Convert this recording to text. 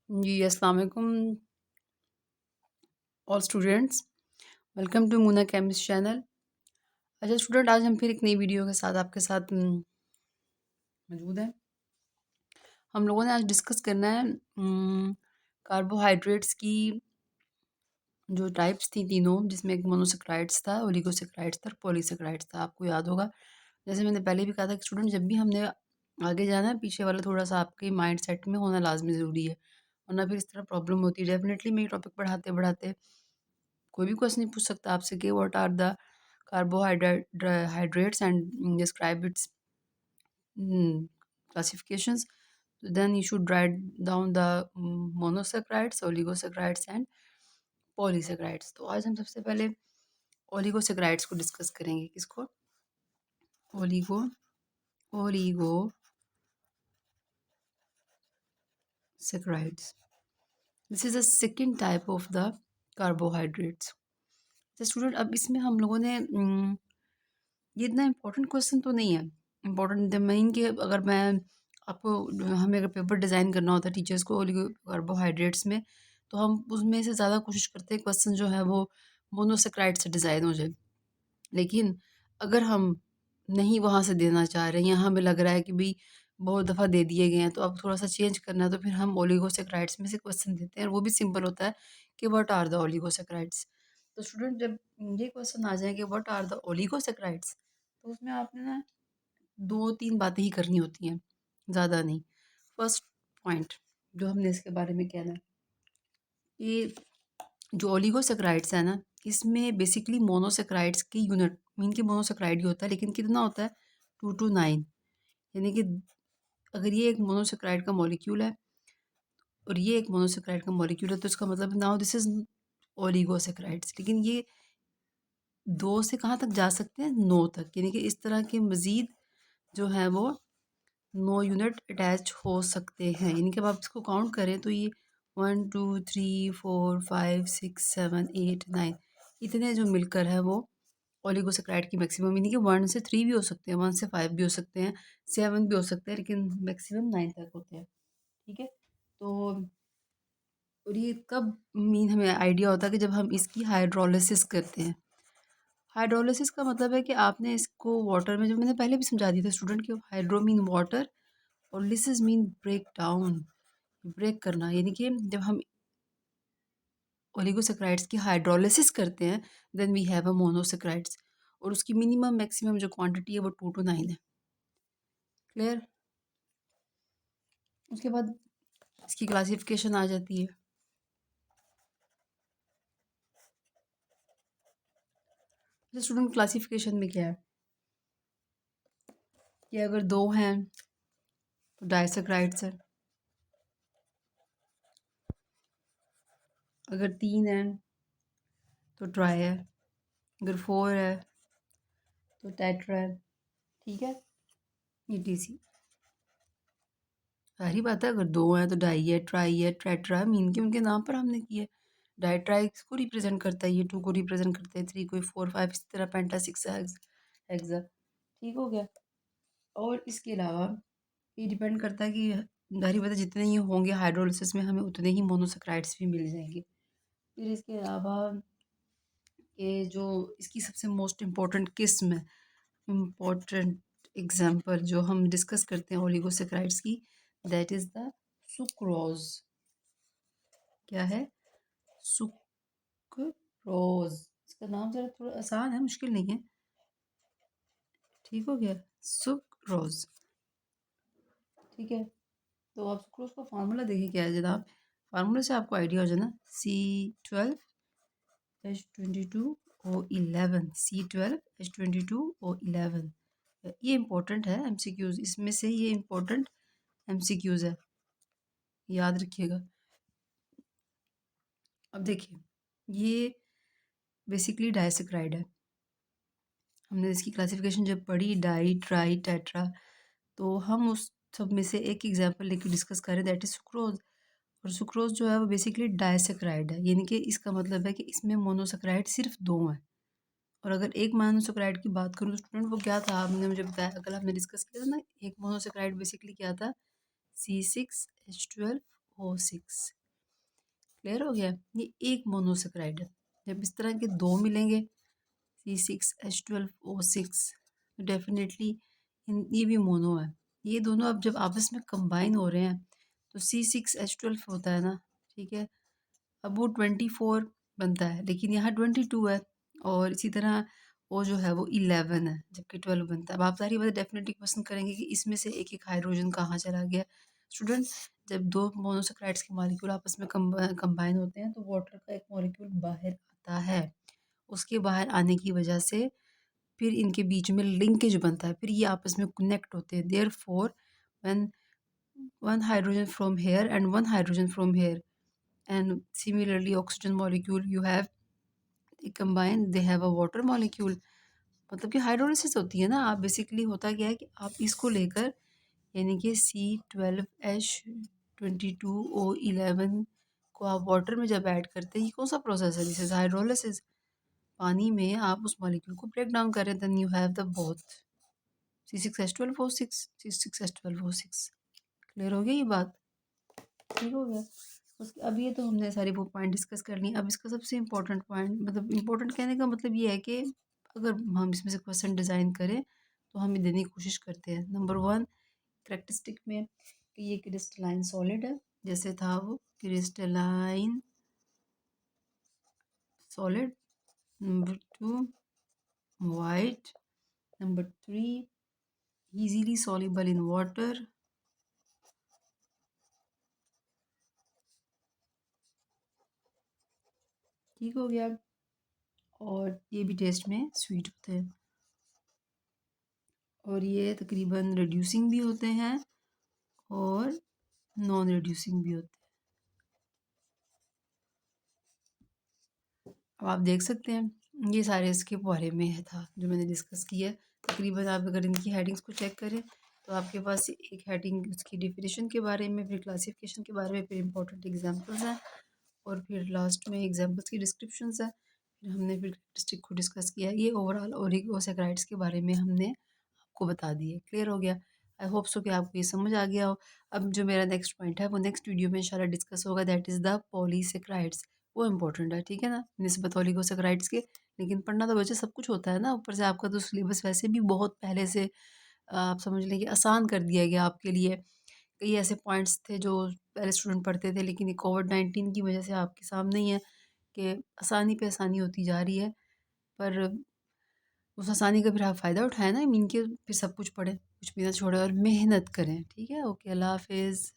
जी, अस्सलाम वालेकुम all students. Welcome to Muna chemist channel. अच्छा स्टूडेंट, आज हम फिर एक नई वीडियो के साथ आपके साथ मौजूद हैं। हम लोगों ने आज डिस्कस करना है कार्बोहाइड्रेट्स की जो टाइप्स थी तीनों, जिसमें एक मोनोसेक्राइड्स था, ओलिगोसेक्राइड्स था और पॉलीसेक्राइड्स था। आपको याद होगा, जैसे मैंने पहले भी कहा था कि स्टूडेंट जब भी हमने आगे जाना है, पीछे वाला थोड़ा सा आपके माइंड सेट में होना लाजमी ज़रूरी है, वरना फिर इस तरह प्रॉब्लम होती है। डेफिनेटली मैं ये टॉपिक पढ़ाते पढ़ाते कोई भी क्वेश्चन नहीं पूछ सकता आपसे कि what are the carbohydrates and describe its classifications. So then you should write down the monosaccharides, oligosaccharides and polysaccharides. तो आज हम सबसे पहले ओलिगोसेक्राइड्स को डिस्कस करेंगे। किसको? Oligo oligosaccharides. This is the second type of the carbohydrates. तो student, अब इसमें हम लोगों ने ये इतना इम्पोर्टेंट क्वेश्चन तो नहीं है। इम्पोर्टेंट द मेन कि अगर मैं आपको हमें अगर पेपर डिज़ाइन करना होता है टीचर्स को कार्बोहाइड्रेट्स में, तो हम उसमें से ज़्यादा कोशिश करते हैं क्वेश्चन जो है वो मोनोसेक्राइड से डिज़ाइन हो जाए। लेकिन अगर हम नहीं वहाँ से देना चाह रहे हैं या हमें लग रहा है कि भाई बहुत दफ़ा दे दिए गए हैं, तो अब थोड़ा सा चेंज करना है, तो फिर हम ओलिगोसेक्राइड्स में से क्वेश्चन देते हैं और वो भी सिंपल होता है कि व्हाट आर द ओलिगोसेक्राइड्स। तो स्टूडेंट, जब ये क्वेश्चन आ जाए कि व्हाट आर द ओलिगोसेक्राइड्स, तो उसमें आपने ना 2-3 बातें ही करनी होती हैं, ज़्यादा नहीं। फर्स्ट पॉइंट जो हमने इसके बारे में कहना है, ये जो ओलिगोसेक्राइड्स है ना, इसमें बेसिकली मोनोसेक्राइड्स की यूनिट मीन के मोनोसेक्राइड ही होता है, लेकिन कितना होता है? 2 to 9। यानी कि अगर ये एक मोनोसेक्राइड का मॉलिक्यूल है और ये एक मोनोसेक्राइड का मॉलिक्यूल है, तो इसका मतलब नाउ दिस इज ओलिगोसेक्राइड्स। लेकिन ये 2 से कहाँ तक जा सकते हैं? 9 तक। यानी कि इस तरह के मज़ीद जो है वो 9 यूनिट अटैच हो सकते हैं। यानी कि अब आप इसको काउंट करें तो ये 1 2 3 4 5 6 7 8 9 इतने जो मिलकर है वो ओलिगोसेक्राइड की मैक्सिमम, यानी कि 1 से 3 भी हो सकते हैं, 1 से 5 भी हो सकते हैं, 7 भी हो सकते हैं, लेकिन मैक्सिमम 9 तक होते हैं। ठीक है? तो और ये कब हमें आइडिया होता है कि जब हम इसकी हाइड्रोलिसिस करते हैं। हाइड्रोलिसिस का मतलब है कि आपने इसको वाटर में, जो मैंने पहले भी समझा दिया था स्टूडेंट, कि हाइड्रो मीन वाटर और lysis mean break down, break करना। यानी कि जब हम ओलिगोसेक्राइड्स की हाइड्रोलिसिस करते हैं, then we have a monosaccharides, और उसकी मिनिमम मैक्सिमम जो क्वांटिटी है वो 2 to 9 है। क्लियर? उसके बाद इसकी क्लासिफिकेशन आ जाती है। तो स्टूडेंट, क्लासिफिकेशन में क्या है कि अगर 2 हैं तो डाइसेक्राइड्स है, अगर 3 है तो ट्राई है, अगर 4 है तो टेट्रा है। ठीक है? ईटीसी। सारी बात है, अगर 2 हैं तो डाई है, ट्राई है, ट्रेट्रा है, मीन के उनके नाम पर हमने किया है। डाई ट्राई को रिप्रेजेंट करता है, ये 2 को रिप्रेजेंट करता है, 3 को, 4 5 इसी तरह पेंटा 6 हेक्सा। ठीक हो गया? और इसके अलावा ये डिपेंड करता है कि जाहिर बात है जितने ये होंगे हाइड्रोलिसिस में, हमें उतने ही मोनोसेक्राइड्स भी मिल जाएंगे। फिर इसके अलावा ये जो इसकी सबसे मोस्ट इम्पॉर्टेंट किस्म है, इम्पॉर्टेंट एग्जाम्पल जो हम डिस्कस करते हैं ओलिगोसेक्राइड्स की, दैट इज़ द सुक्रोज। क्या है? सुक्रोज। इसका नाम ज़रा थोड़ा आसान है, मुश्किल नहीं है। ठीक हो गया? सुक्रोज। ठीक है? तो आप सुक्रोज का फार्मूला देखिए क्या है जनाब। फार्मूले से आपको आइडिया हो जाए ना, C12H22O11, C12H22O11। ये इम्पोर्टेंट है, एमसीक्यूज इसमें से ये इम्पोर्टेंट एमसीक्यूज है, याद रखिएगा। अब देखिए, ये बेसिकली डाइसेक्राइड है। हमने इसकी क्लासिफिकेशन जब पढ़ी, डाई ट्राई टेट्रा, तो हम उस सब में से एक एग्जांपल लेके डिस्कस करें, दैट इज सुक्रोज। और सुक्रोज जो है वो बेसिकली डाइसेक्राइड है, यानी कि इसका मतलब है कि इसमें मोनोसेक्राइड सिर्फ 2 हैं। और अगर एक मोनोसेक्राइड की बात करूँ तो स्टूडेंट वो क्या था, आपने मुझे बताया, कल हमने डिस्कस किया था ना, एक मोनोसेक्राइड बेसिकली क्या था? C6H12 H12O6। क्लियर हो गया? ये एक मोनोसेक्राइड है। जब इस तरह के दो मिलेंगे C6H12O6, तो डेफिनेटली ये भी मोनो है। ये दोनों अब जब आपस में कंबाइन हो रहे हैं तो C6H12 होता है ना, ठीक है। अब वो 24 बनता है, लेकिन यहाँ 22 है, और इसी तरह वो जो है वो 11 है, जबकि 12 बनता है। अब आप सारी बातें डेफिनेटली पसंद करेंगे कि इसमें से एक एक हाइड्रोजन कहाँ चला गया। स्टूडेंट, जब दो मोनोसेक्राइड्स के मॉलिक्यूल आपस में कंबाइन होते हैं तो वाटर का एक मॉलिक्यूल बाहर आता है। उसके बाहर आने की वजह से फिर इनके बीच में लिंकेज बनता है, फिर ये आपस में कनेक्ट होते हैं। Therefore when one hydrogen from here and one hydrogen from here, and similarly oxygen molecule you have, they combine, they have a water molecule। मतलब कि हाइड्रोलिसिस होती है ना। आप बेसिकली होता क्या है कि आप इसको लेकर, यानी कि C12H22O11 को आप वाटर में जब ऐड करते हैं, ये कौन सा प्रोसेस है? This is hydrolysis. पानी में आप उस मॉलिक्यूल को ब्रेक डाउन कर रहे हैं, then you have the both C6H12O6, C6H12O6। Clear हो गया ये बात? ठीक हो गया। उसके अब ये तो हमने सारी वो पॉइंट डिस्कस कर ली। अब इसका सबसे इम्पोर्टेंट पॉइंट, मतलब इम्पोर्टेंट कहने का मतलब ये है कि अगर हम इसमें से क्वेश्चन डिज़ाइन करें तो हम ये देने की कोशिश करते हैं। नंबर 1 करेक्टरिस्टिक में कि ये क्रिस्टलाइन सॉलिड है, जैसे था वो crystalline solid. Number 2 white. Number 3 easily soluble in water. ठीक हो गया। और ये भी टेस्ट में स्वीट होते हैं, और ये तकरीबन रिड्यूसिंग भी होते हैं और नॉन रिड्यूसिंग भी होते हैं। अब आप देख सकते हैं ये सारे इसके बारे में है था जो मैंने डिस्कस किया है। तकरीबन आप अगर इनकी हेडिंग्स को चेक करें तो आपके पास एक हेडिंग उसकी डिफिनेशन के बारे में, फिर क्लासिफिकेशन के बारे में, फिर इंपॉर्टेंट एग्जांपल्स हैं, और फिर लास्ट में एग्जांपल्स की डिस्क्रिप्शंस है। फिर हमने फिर कैरेक्टरिस्टिक को डिस्कस किया। ये ओवरऑल ओलिगोसैकेराइड्स के बारे में हमने आपको बता दिए। क्लियर हो गया? आई होप सो कि आपको ये समझ आ गया हो। अब जो मेरा नेक्स्ट पॉइंट है वो नेक्स्ट वीडियो में इंशाल्लाह डिस्कस होगा, दैट इज़ द पॉलीसेक्राइड्स। वो इंपॉर्टेंट है, ठीक है ना, निस्बत ओलिगोसैकेराइड्स के। लेकिन पढ़ना तो बच्चे सब कुछ होता है ना, ऊपर से आपका तो सिलेबस वैसे भी बहुत पहले से आप समझ लें कि आसान कर दिया गया आपके लिए। कई ऐसे पॉइंट्स थे जो पहले स्टूडेंट पढ़ते थे, लेकिन ये कोविड-19 की वजह से आपके सामने ही है कि आसानी पे आसानी होती जा रही है। पर उस आसानी का फिर आप फ़ायदा उठाएँ ना, मीन के फिर सब कुछ पढ़ें, कुछ भी ना छोड़ें और मेहनत करें। ठीक है? ओके, अल्लाह हाफ़िज़।